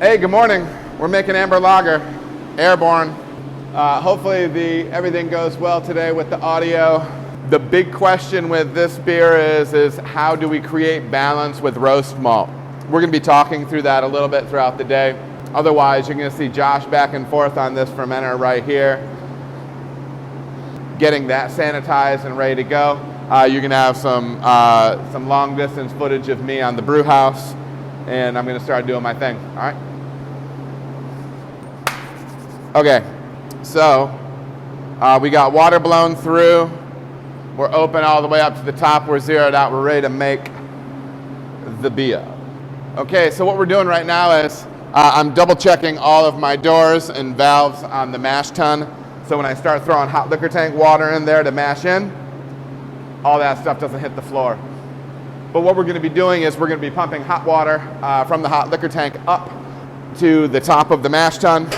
Hey, good morning. We're making Amber Lager, Airborne. Hopefully everything goes well today with the audio. The big question with this beer is how do we create balance with roast malt? We're going to be talking through that a little bit throughout the day. Otherwise, you're going to see Josh back and forth on this fermenter right here, getting that sanitized and ready to go. You're going to have some long distance footage of me on the brew house, and I'm going to start doing my thing. All right. Okay, so we got water blown through. We're open all the way up to the top. We're zeroed out. We're ready to make the beer. Okay, so what we're doing right now is I'm double checking all of my doors and valves on the mash tun. So when I start throwing hot liquor tank water in there to mash in, all that stuff doesn't hit the floor. But what we're going to be doing is we're going to be pumping hot water from the hot liquor tank up to the top of the mash tun,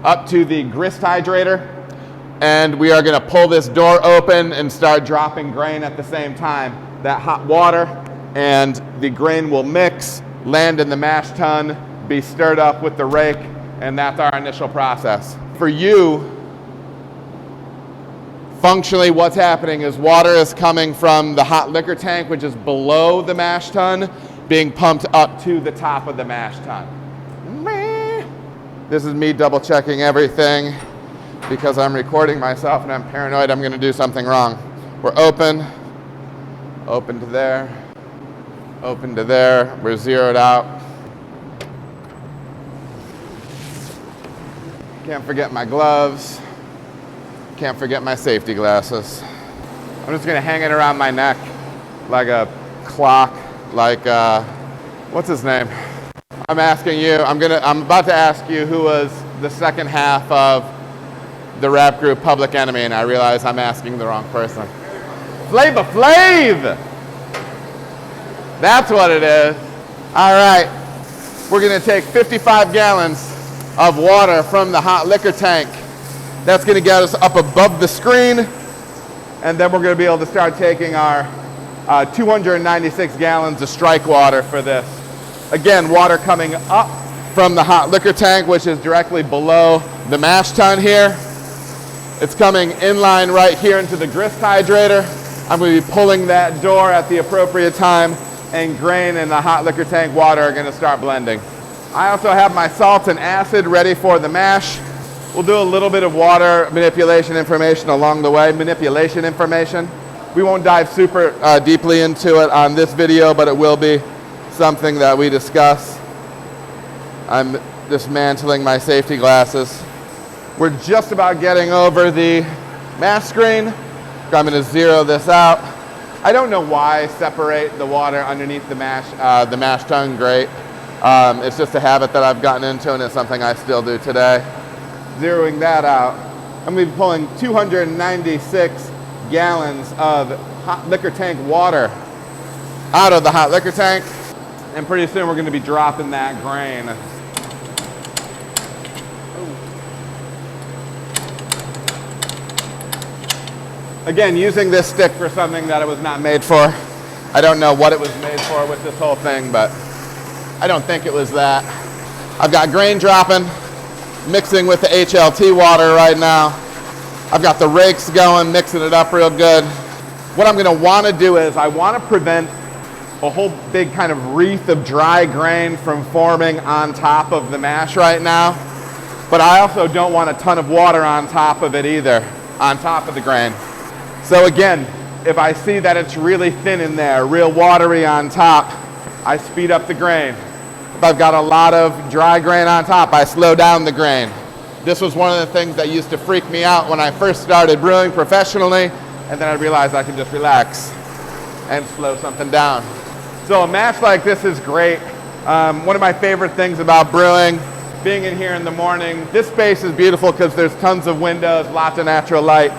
up to the grist hydrator, and we are going to pull this door open and start dropping grain at the same time. That hot water and the grain will mix, land in the mash tun, be stirred up with the rake, and that's our initial process. For you, functionally what's happening is water is coming from the hot liquor tank, which is below the mash tun, being pumped up to the top of the mash tun. This is me double checking everything because I'm recording myself and I'm paranoid I'm going to do something wrong. We're open to there, open to there. We're zeroed out. Can't forget my gloves. Can't forget my safety glasses. I'm just going to hang it around my neck like a clock, like, what's his name? I'm asking you, I'm about to ask you who was the second half of the rap group Public Enemy, and I realize I'm asking the wrong person. Flavor Flav! That's what it is. All right, we're gonna take 55 gallons of water from the hot liquor tank. That's gonna get us up above the screen, and then we're gonna be able to start taking our 296 gallons of strike water for this. Again, water coming up from the hot liquor tank, which is directly below the mash tun here. It's coming inline right here into the grist hydrator. I'm going to be pulling that door at the appropriate time, and grain and the hot liquor tank water are going to start blending. I also have my salt and acid ready for the mash. We'll do a little bit of water manipulation information along the way, manipulation information. We won't dive super deeply into it on this video, but it will be something that we discuss. I'm dismantling my safety glasses. We're just about getting over the mash screen. I'm going to zero this out. I don't know why I separate the water underneath the mash tun grate. It's just a habit that I've gotten into, and it's something I still do today. Zeroing that out, I'm going to be pulling 296 gallons of hot liquor tank water out of the hot liquor tank. And pretty soon we're going to be dropping that grain. Again, using this stick for something that it was not made for. I don't know what it was made for with this whole thing, but I don't think it was that. I've got grain dropping, mixing with the HLT water right now. I've got the rakes going, mixing it up real good. What I'm going to want to do is I want to prevent a whole big kind of wreath of dry grain from forming on top of the mash right now. But I also don't want a ton of water on top of it either, on top of the grain. So again, if I see that it's really thin in there, real watery on top, I speed up the grain. If I've got a lot of dry grain on top, I slow down the grain. This was one of the things that used to freak me out when I first started brewing professionally, and then I realized I could just relax and slow something down. So a mash like this is great. One of my favorite things about brewing, being in here in the morning, this space is beautiful because there's tons of windows, lots of natural light.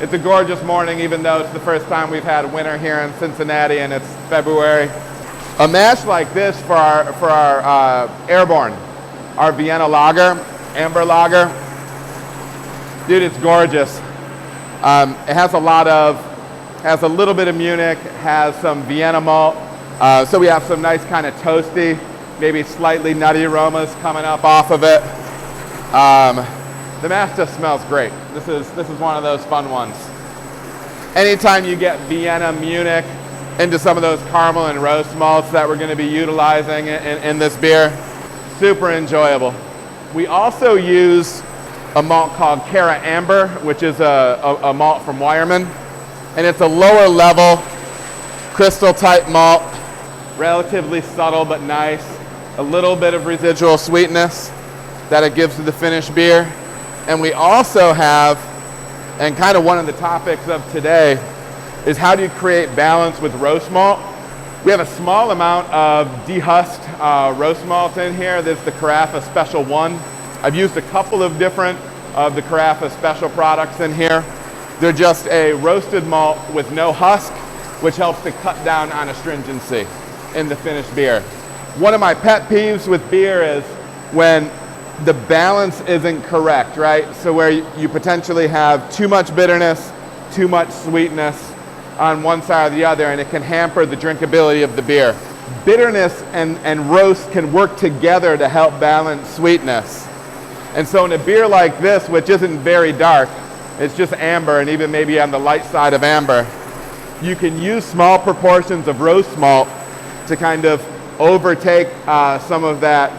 It's a gorgeous morning, even though it's the first time we've had winter here in Cincinnati and it's February. A mash like this for our Airborne, our Vienna Lager, Amber Lager, dude, it's gorgeous. It has a little bit of Munich, has some Vienna malt, so we have some nice kind of toasty maybe slightly nutty aromas coming up off of it. The mash just smells great. This is one of those fun ones. Anytime you get Vienna, Munich into some of those caramel and roast malts that we're going to be utilizing in this beer, super enjoyable. We also use a malt called Cara Amber, which is a malt from Weyermann, and it's a lower level crystal type malt, relatively subtle but nice, a little bit of residual sweetness that it gives to the finished beer. And we also have, and kind of one of the topics of today, is how do you create balance with roast malt. We have a small amount of dehusked roast malt in here. This is the Carafa Special 1. I've used a couple of different of the Carafa Special products in here. They're just a roasted malt with no husk, which helps to cut down on astringency in the finished beer. One of my pet peeves with beer is when the balance isn't correct, right? So where you potentially have too much bitterness, too much sweetness on one side or the other, and it can hamper the drinkability of the beer. Bitterness and roast can work together to help balance sweetness. And so in a beer like this, which isn't very dark, it's just amber and even maybe on the light side of amber, you can use small proportions of roast malt to kind of overtake some of that.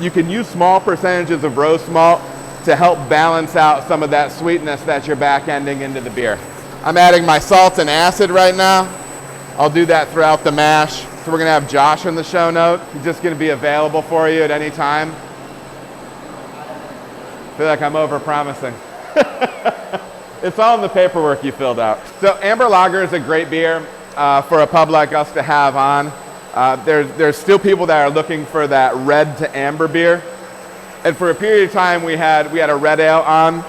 You can use small percentages of roast malt to help balance out some of that sweetness that you're back-ending into the beer. I'm adding my salt and acid right now. I'll do that throughout the mash. So we're gonna have Josh in the show note. He's just gonna be available for you at any time. I feel like I'm over-promising. It's all in the paperwork you filled out. So Amber Lager is a great beer for a pub like us to have on. There's still people that are looking for that red to amber beer. And for a period of time we had a red ale on.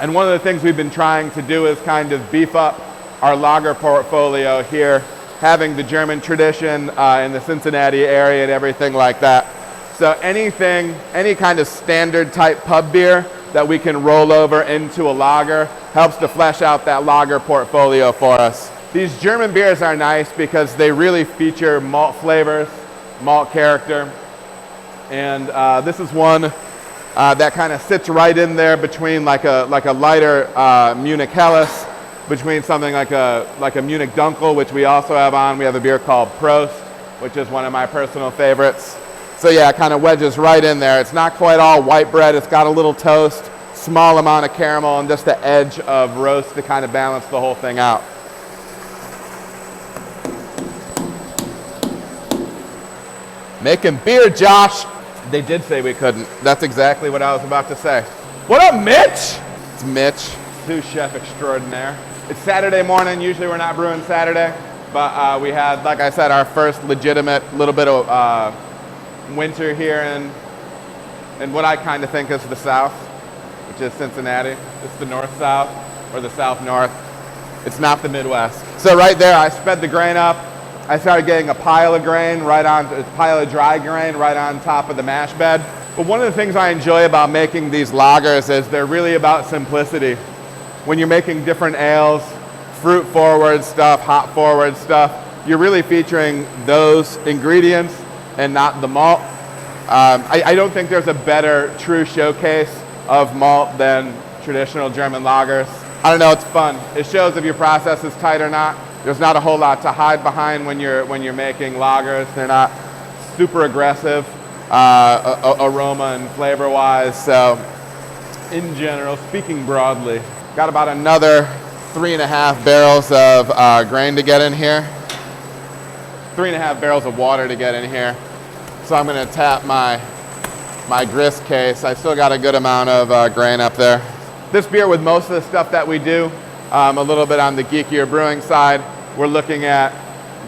And one of the things we've been trying to do is kind of beef up our lager portfolio here, having the German tradition in the Cincinnati area and everything like that. So any kind of standard type pub beer that we can roll over into a lager helps to flesh out that lager portfolio for us. These German beers are nice because they really feature malt flavors, malt character. And this is one that kind of sits right in there between like a lighter Munich Helles, between something like a Munich Dunkel, which we also have on. We have a beer called Prost, which is one of my personal favorites. So yeah, it kind of wedges right in there. It's not quite all white bread. It's got a little toast, small amount of caramel, and just the edge of roast to kind of balance the whole thing out. Making beer, Josh. They did say we couldn't. That's exactly what I was about to say. What up, Mitch? It's Mitch, sous chef extraordinaire. It's Saturday morning. Usually we're not brewing Saturday, but we had, like I said, our first legitimate little bit of winter here in what I kind of think is the South, which is Cincinnati. It's the North-South or the South-North. It's not the Midwest. So right there, I sped the grain up. I started getting a pile of grain a pile of dry grain right on top of the mash bed. But one of the things I enjoy about making these lagers is they're really about simplicity. When you're making different ales, fruit forward stuff, hop forward stuff, you're really featuring those ingredients and not the malt. I don't think there's a better true showcase of malt than traditional German lagers. I don't know, it's fun. It shows if your process is tight or not. There's not a whole lot to hide behind when you're making lagers. They're not super aggressive aroma and flavor wise. So in general, speaking broadly, got about another 3.5 barrels of grain to get in here. 3.5 barrels of water to get in here. So I'm gonna tap my grist case. I still got a good amount of grain up there. This beer, with most of the stuff that we do, a little bit on the geekier brewing side, we're looking at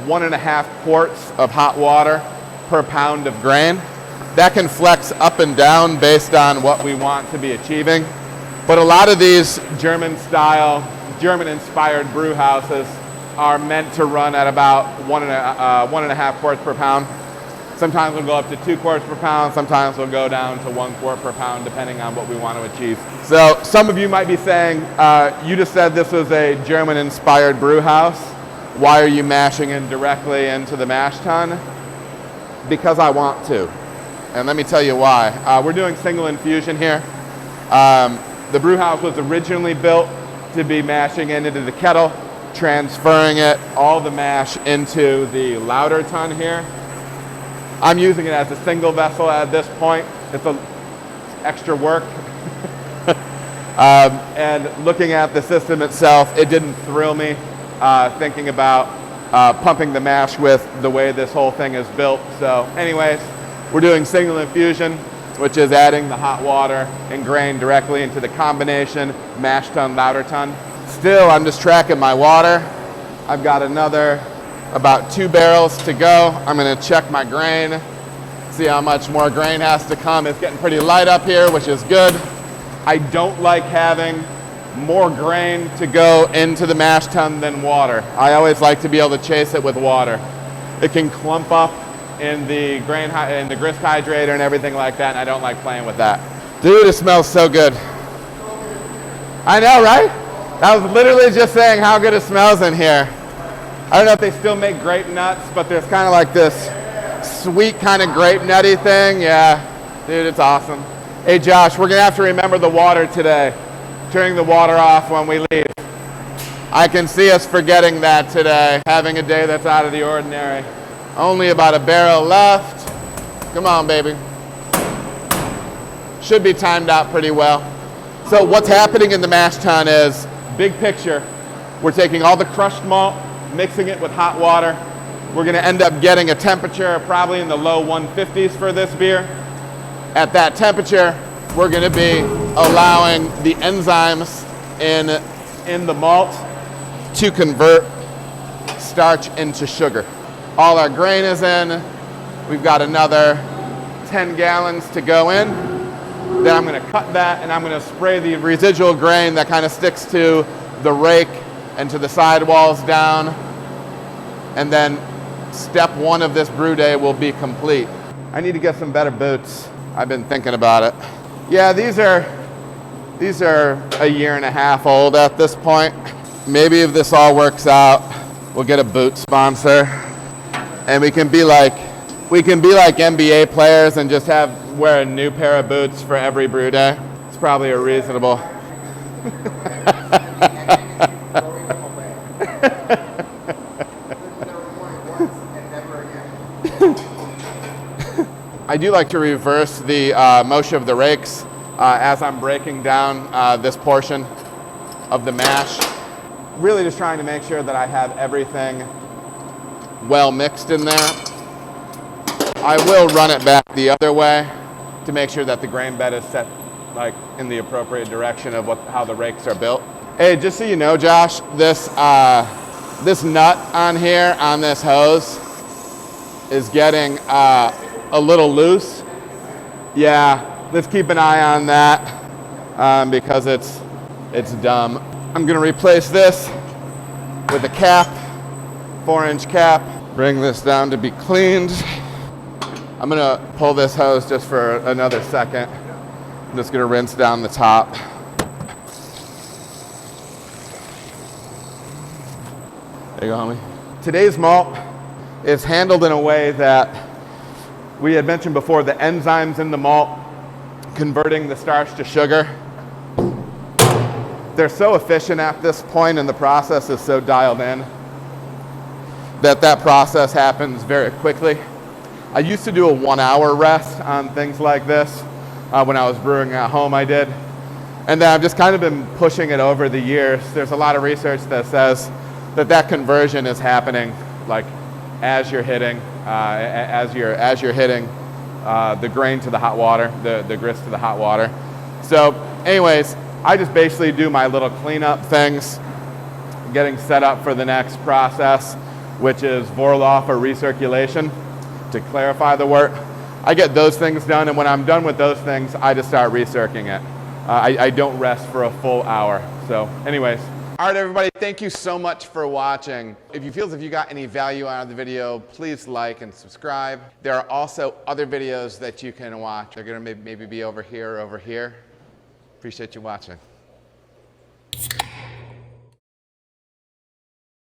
1.5 quarts of hot water per pound of grain. That can flex up and down based on what we want to be achieving. But a lot of these German-inspired brew houses are meant to run at about 1.5 quarts per pound. Sometimes we'll go up to 2 quarts per pound. Sometimes we'll go down to 1 quart per pound, depending on what we want to achieve. So some of you might be saying, you just said this was a German-inspired brew house. Why are you mashing in directly into the mash tun? because I want to. And let me tell you why. We're doing single infusion here. The brew house was originally built to be mashing it into the kettle, transferring it, all the mash into the lauter ton here. I'm using it as a single vessel at this point. It's extra work. And looking at the system itself, it didn't thrill me thinking about pumping the mash with the way this whole thing is built. So anyways, we're doing single infusion, which is adding the hot water and grain directly into the combination mash tun, lauter ton. Still, I'm just tracking my water. I've got another about 2 barrels to go. I'm gonna check my grain, see how much more grain has to come. It's getting pretty light up here, which is good. I don't like having more grain to go into the mash tun than water. I always like to be able to chase it with water. It can clump up in the in the grist hydrator and everything like that, and I don't like playing with that. Dude, it smells so good. I know, right? I was literally just saying how good it smells in here. I don't know if they still make grape nuts, but there's kind of like this sweet kind of grape nutty thing. Yeah, dude, it's awesome. Hey Josh, we're gonna have to remember the water today. Turning the water off when we leave. I can see us forgetting that today, having a day that's out of the ordinary. Only about a barrel left. Come on, baby. Should be timed out pretty well. So what's happening in the mash tun is, big picture, we're taking all the crushed malt, mixing it with hot water. We're gonna end up getting a temperature probably in the low 150s for this beer. At that temperature, we're gonna be allowing the enzymes in the malt to convert starch into sugar. All our grain is in. We've got another 10 gallons to go in. Then I'm gonna cut that and I'm gonna spray the residual grain that kind of sticks to the rake and to the sidewalls down. And then step 1 of this brew day will be complete. I need to get some better boots. I've been thinking about it. Yeah, these are a year and a half old at this point. Maybe if this all works out, we'll get a boot sponsor, and we can be like NBA players and just wear a new pair of boots for every brew day. It's probably a reasonable. I do like to reverse the motion of the rakes as I'm breaking down this portion of the mash. Really just trying to make sure that I have everything well mixed in there. I will run it back the other way to make sure that the grain bed is set like in the appropriate direction of how the rakes are built. Hey, just so you know, Josh, this nut on here on this hose is getting a little loose. Yeah, let's keep an eye on that because it's dumb. I'm gonna replace this with a cap, 4-inch cap. Bring this down to be cleaned. I'm gonna pull this hose just for another second. I'm just gonna rinse down the top. There you go, homie. Today's malt is handled in a way that we had mentioned before, the enzymes in the malt converting the starch to sugar. They're so efficient at this point and the process is so dialed in that process happens very quickly. I used to do a 1-hour rest on things like this. When I was brewing at home, I did. And then I've just kind of been pushing it over the years. There's a lot of research that says that conversion is happening like as you're hitting the grain to the hot water, the grist to the hot water. So anyways, I just basically do my little cleanup things, getting set up for the next process, which is Vorlauf or recirculation, to clarify the wort. I get those things done, and when I'm done with those things, I just start recircing it. I don't rest for a full hour. So anyways. All right, everybody, thank you so much for watching. If you feel as if you got any value out of the video, please like and subscribe. There are also other videos that you can watch. They're gonna maybe be over here or over here. Appreciate you watching.